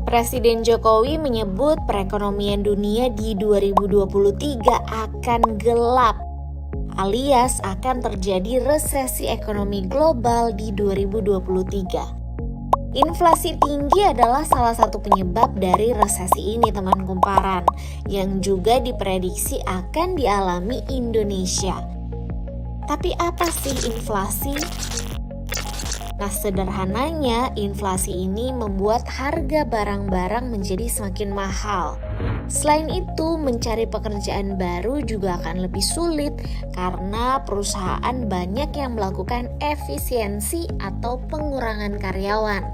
Presiden Jokowi menyebut perekonomian dunia di 2023 akan gelap, alias akan terjadi resesi ekonomi global di 2023. Inflasi tinggi adalah salah satu penyebab dari resesi ini, teman kumparan, yang juga diprediksi akan dialami Indonesia. Tapi apa sih inflasi? Nah, sederhananya, inflasi ini membuat harga barang-barang menjadi semakin mahal. Selain itu, mencari pekerjaan baru juga akan lebih sulit karena perusahaan banyak yang melakukan efisiensi atau pengurangan karyawan.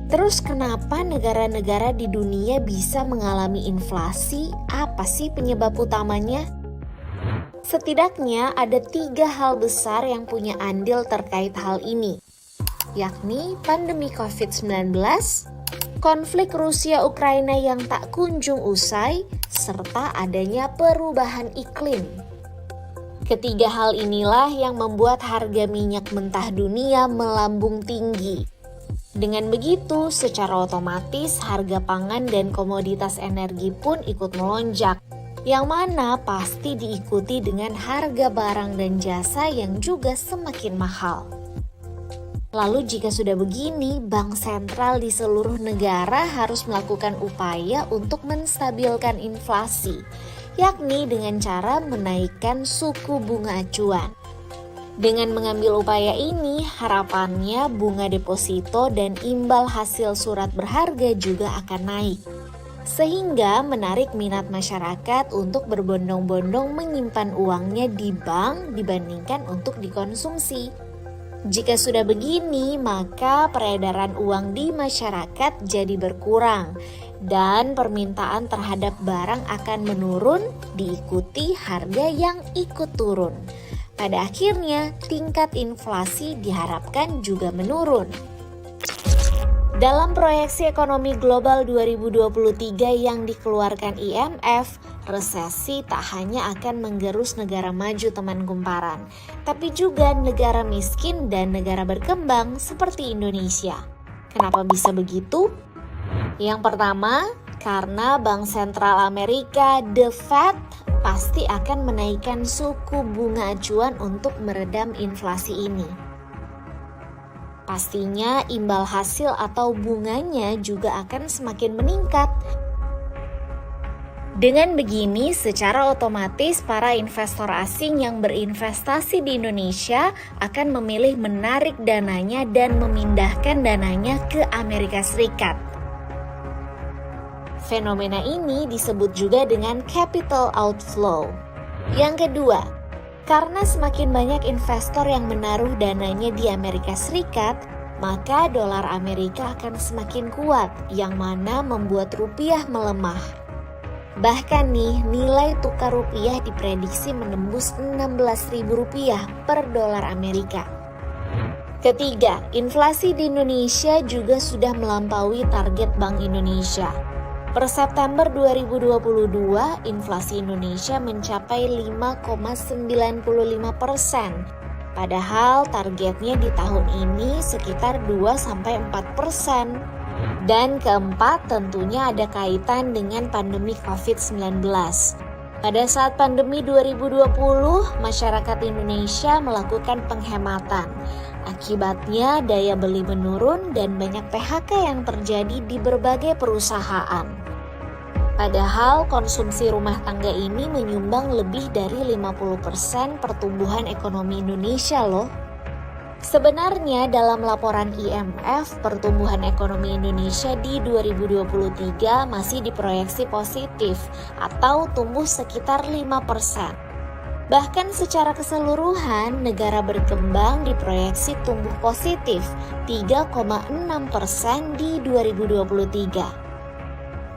Terus kenapa negara-negara di dunia bisa mengalami inflasi? Apa sih penyebab utamanya? Setidaknya ada 3 hal besar yang punya andil terkait hal ini, yakni pandemi COVID-19, konflik Rusia-Ukraina yang tak kunjung usai, serta adanya perubahan iklim. Ketiga hal inilah yang membuat harga minyak mentah dunia melambung tinggi. Dengan begitu, secara otomatis harga pangan dan komoditas energi pun ikut melonjak, yang mana pasti diikuti dengan harga barang dan jasa yang juga semakin mahal. Lalu jika sudah begini, bank sentral di seluruh negara harus melakukan upaya untuk menstabilkan inflasi, yakni dengan cara menaikkan suku bunga acuan. Dengan mengambil upaya ini, harapannya bunga deposito dan imbal hasil surat berharga juga akan naik, sehingga menarik minat masyarakat untuk berbondong-bondong menyimpan uangnya di bank dibandingkan untuk dikonsumsi. Jika sudah begini, maka peredaran uang di masyarakat jadi berkurang dan permintaan terhadap barang akan menurun, diikuti harga yang ikut turun. Pada akhirnya, tingkat inflasi diharapkan juga menurun. Dalam proyeksi ekonomi global 2023 yang dikeluarkan IMF, resesi tak hanya akan menggerus negara maju, teman kumparan, tapi juga negara miskin dan negara berkembang seperti Indonesia. Kenapa bisa begitu? Yang pertama, karena Bank Sentral Amerika, The Fed, pasti akan menaikkan suku bunga acuan untuk meredam inflasi ini. Pastinya imbal hasil atau bunganya juga akan semakin meningkat. Dengan begini, secara otomatis para investor asing yang berinvestasi di Indonesia akan memilih menarik dananya dan memindahkan dananya ke Amerika Serikat. Fenomena ini disebut juga dengan capital outflow. Yang kedua, karena semakin banyak investor yang menaruh dananya di Amerika Serikat, maka dolar Amerika akan semakin kuat, yang mana membuat rupiah melemah. Bahkan nih, nilai tukar rupiah diprediksi menembus Rp16.000 per dolar Amerika. Ketiga, inflasi di Indonesia juga sudah melampaui target Bank Indonesia. Per September 2022, inflasi Indonesia mencapai 5,95%. Padahal targetnya di tahun ini sekitar 2-4%. Dan keempat, tentunya ada kaitan dengan pandemi COVID-19. Pada saat pandemi 2020, masyarakat Indonesia melakukan penghematan. Akibatnya daya beli menurun dan banyak PHK yang terjadi di berbagai perusahaan. Padahal konsumsi rumah tangga ini menyumbang lebih dari 50% pertumbuhan ekonomi Indonesia loh. Sebenarnya dalam laporan IMF, pertumbuhan ekonomi Indonesia di 2023 masih diproyeksi positif atau tumbuh sekitar 5%. Bahkan secara keseluruhan, negara berkembang diproyeksi tumbuh positif 3,6% di 2023.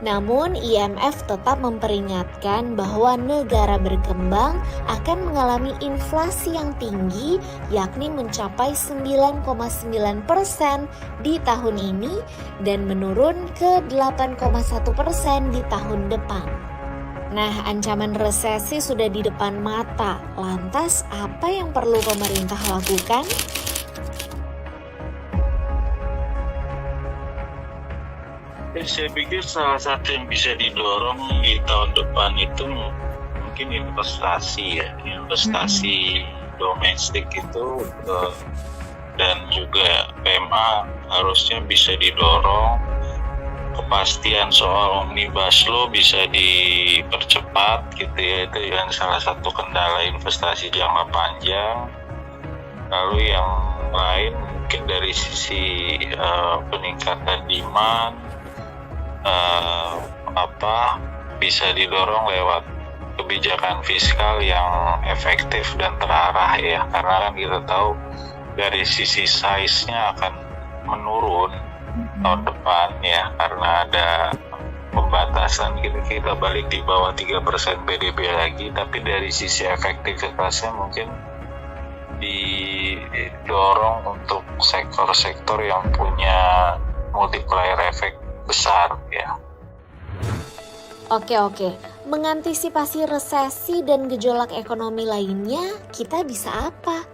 Namun IMF tetap memperingatkan bahwa negara berkembang akan mengalami inflasi yang tinggi, yakni mencapai 9,9% di tahun ini dan menurun ke 8,1% di tahun depan. Nah, ancaman resesi sudah di depan mata. Lantas apa yang perlu pemerintah lakukan? Saya pikir salah satu yang bisa didorong di tahun depan itu mungkin investasi ya, investasi domestik itu dan juga PMA harusnya bisa didorong. Kepastian soal Omnibus Law bisa dipercepat gitu ya, itu yang salah satu kendala investasi jangka panjang. Lalu yang lain mungkin dari sisi peningkatan demand bisa didorong lewat kebijakan fiskal yang efektif dan terarah ya, karena kan kita tahu dari sisi size-nya akan menurun tahun depan ya, karena ada pembatasan kita balik di bawah 3% PDB lagi, tapi dari sisi efektivitasnya mungkin didorong untuk sektor-sektor yang punya multiplier efek besar ya. Oke. Mengantisipasi resesi dan gejolak ekonomi lainnya, kita bisa apa?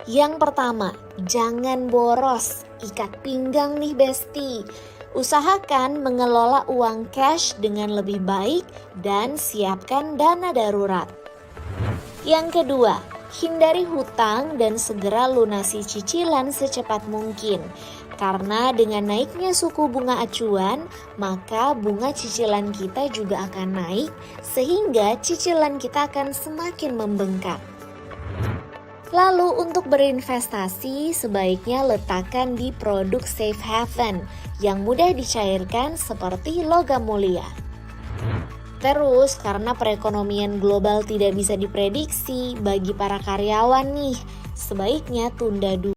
Yang pertama, jangan boros. Ikat pinggang nih Besti. Usahakan mengelola uang cash dengan lebih baik dan siapkan dana darurat. Yang kedua, hindari hutang dan segera lunasi cicilan secepat mungkin. Karena dengan naiknya suku bunga acuan, maka bunga cicilan kita juga akan naik, sehingga cicilan kita akan semakin membengkak. Lalu untuk berinvestasi, sebaiknya letakkan di produk safe haven yang mudah dicairkan seperti logam mulia. Terus, karena perekonomian global tidak bisa diprediksi bagi para karyawan nih, sebaiknya tunda dulu